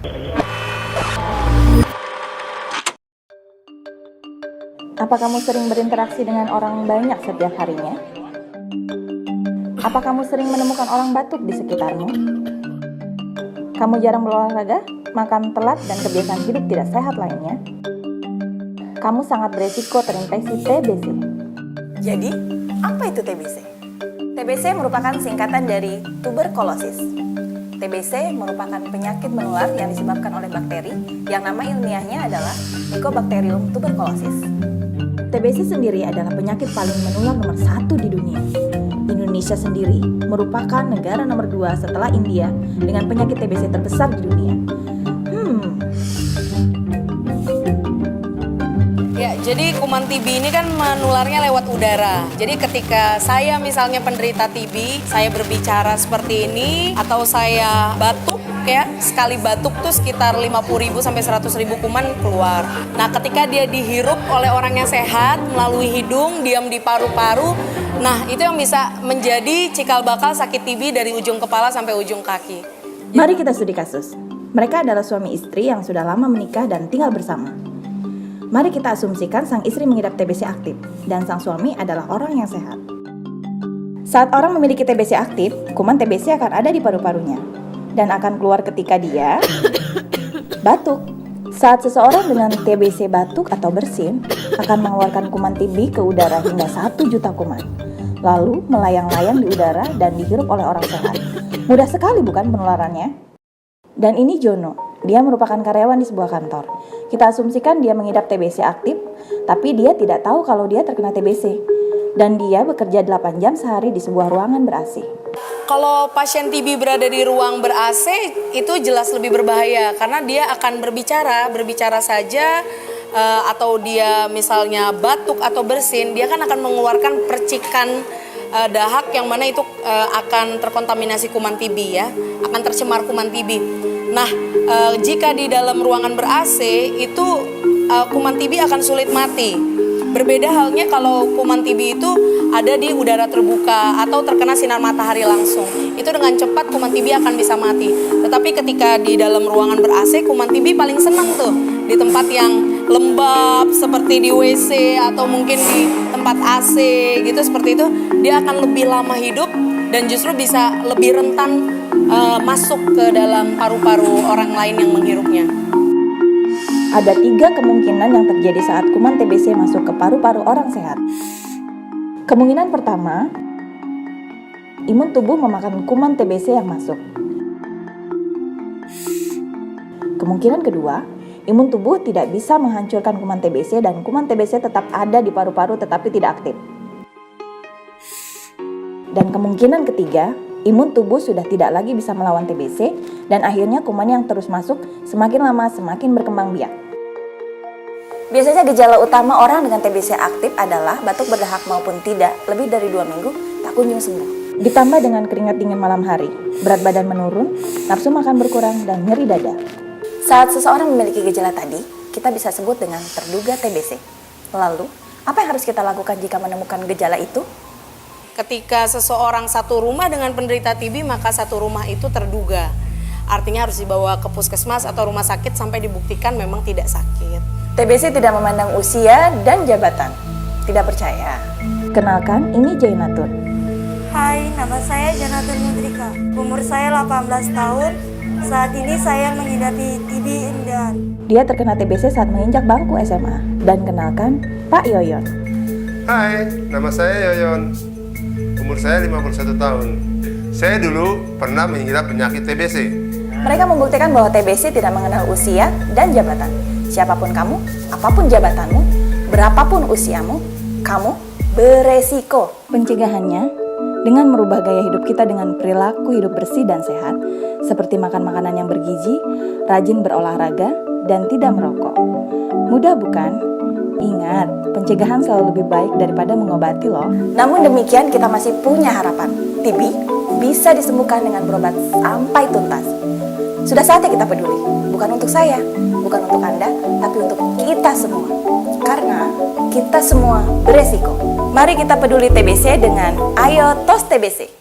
Apa kamu sering berinteraksi dengan orang banyak setiap harinya? Apa kamu sering menemukan orang batuk di sekitarmu? Kamu jarang berolahraga, makan telat, dan kebiasaan hidup tidak sehat lainnya? Kamu sangat beresiko terinfeksi TBC. Jadi, apa itu TBC? TBC merupakan singkatan dari tuberkulosis. TBC merupakan penyakit menular yang disebabkan oleh bakteri yang nama ilmiahnya adalah Mycobacterium tuberculosis. TBC sendiri adalah penyakit paling menular nomor 1 di dunia. Indonesia sendiri merupakan negara nomor 2 setelah India dengan penyakit TBC terbesar di dunia. Ya, jadi kuman TB ini kan menularnya lewat udara. Jadi ketika saya misalnya penderita TB, saya berbicara seperti ini atau saya batuk ya, sekali batuk tuh sekitar 50.000 sampai 100.000 kuman keluar. Nah, ketika dia dihirup oleh orang yang sehat melalui hidung, diam di paru-paru, nah itu yang bisa menjadi cikal bakal sakit TB dari ujung kepala sampai ujung kaki. Mari kita studi kasus. Mereka adalah suami istri yang sudah lama menikah dan tinggal bersama. Mari kita asumsikan sang istri mengidap TBC aktif dan sang suami adalah orang yang sehat. Saat orang memiliki TBC aktif, kuman TBC akan ada di paru-parunya dan akan keluar ketika dia batuk. Saat seseorang dengan TBC batuk atau bersin akan mengeluarkan kuman TB ke udara hingga 1 juta kuman, lalu melayang-layang di udara dan dihirup oleh orang sehat. Mudah sekali bukan penularannya? Dan ini Jono, dia merupakan karyawan di sebuah kantor. Kita asumsikan dia mengidap TBC aktif, tapi dia tidak tahu kalau dia terkena TBC. Dan dia bekerja 8 jam sehari di sebuah ruangan ber-AC. Kalau pasien TB berada di ruang ber-AC, itu jelas lebih berbahaya karena dia akan berbicara saja, atau dia misalnya batuk atau bersin, dia kan akan mengeluarkan percikan dahak yang mana itu akan terkontaminasi kuman TB ya, akan tercemar kuman TB. Nah, jika di dalam ruangan ber-AC itu kuman TB akan sulit mati. Berbeda halnya kalau kuman TB itu ada di udara terbuka atau terkena sinar matahari langsung. Itu dengan cepat kuman TB akan bisa mati. Tetapi ketika di dalam ruangan ber-AC, kuman TB paling senang tuh di tempat yang lembab seperti di WC atau mungkin di tempat AC gitu, seperti itu dia akan lebih lama hidup dan justru bisa lebih rentan masuk ke dalam paru-paru orang lain yang menghirupnya. Ada 3 kemungkinan yang terjadi saat kuman TBC masuk ke paru-paru orang sehat. Kemungkinan pertama, imun tubuh memakan kuman TBC yang masuk. Kemungkinan kedua, imun tubuh tidak bisa menghancurkan kuman TBC dan kuman TBC tetap ada di paru-paru tetapi tidak aktif. Dan kemungkinan ketiga, imun tubuh sudah tidak lagi bisa melawan TBC dan akhirnya kuman yang terus masuk semakin lama semakin berkembang biak. Biasanya gejala utama orang dengan TBC aktif adalah batuk berdahak maupun tidak lebih dari 2 minggu tak kunjung sembuh. Ditambah dengan keringat dingin malam hari, berat badan menurun, nafsu makan berkurang, dan nyeri dada. Saat seseorang memiliki gejala tadi, kita bisa sebut dengan terduga TBC. Lalu, apa yang harus kita lakukan jika menemukan gejala itu? Ketika seseorang satu rumah dengan penderita TB, maka satu rumah itu terduga. Artinya harus dibawa ke puskesmas atau rumah sakit sampai dibuktikan memang tidak sakit. TBC tidak memandang usia dan jabatan. Tidak percaya? Kenalkan, ini Jainatun. Hai, nama saya Janatun Mudrika. Umur saya 18 tahun. Saat ini saya menghadapi TB dan Dia terkena TBC saat menginjak bangku SMA. Dan kenalkan, Pak Yoyon. Hai, nama saya Yoyon. Umur saya 51 tahun. Saya dulu pernah mengidap penyakit TBC. Mereka membuktikan bahwa TBC tidak mengenal usia dan jabatan. Siapapun kamu, apapun jabatanmu, berapapun usiamu, kamu beresiko. Pencegahannya, dengan merubah gaya hidup kita dengan perilaku hidup bersih dan sehat, seperti makan makanan yang bergizi, rajin berolahraga, dan tidak merokok. Mudah bukan? Ingat, pencegahan selalu lebih baik daripada mengobati loh. Namun demikian kita masih punya harapan. TB bisa disembuhkan dengan berobat sampai tuntas. Sudah saatnya kita peduli. Bukan untuk saya, bukan untuk Anda, tapi untuk kita semua. Karena kita semua beresiko. Mari kita peduli TBC dengan Ayo Tos TBC.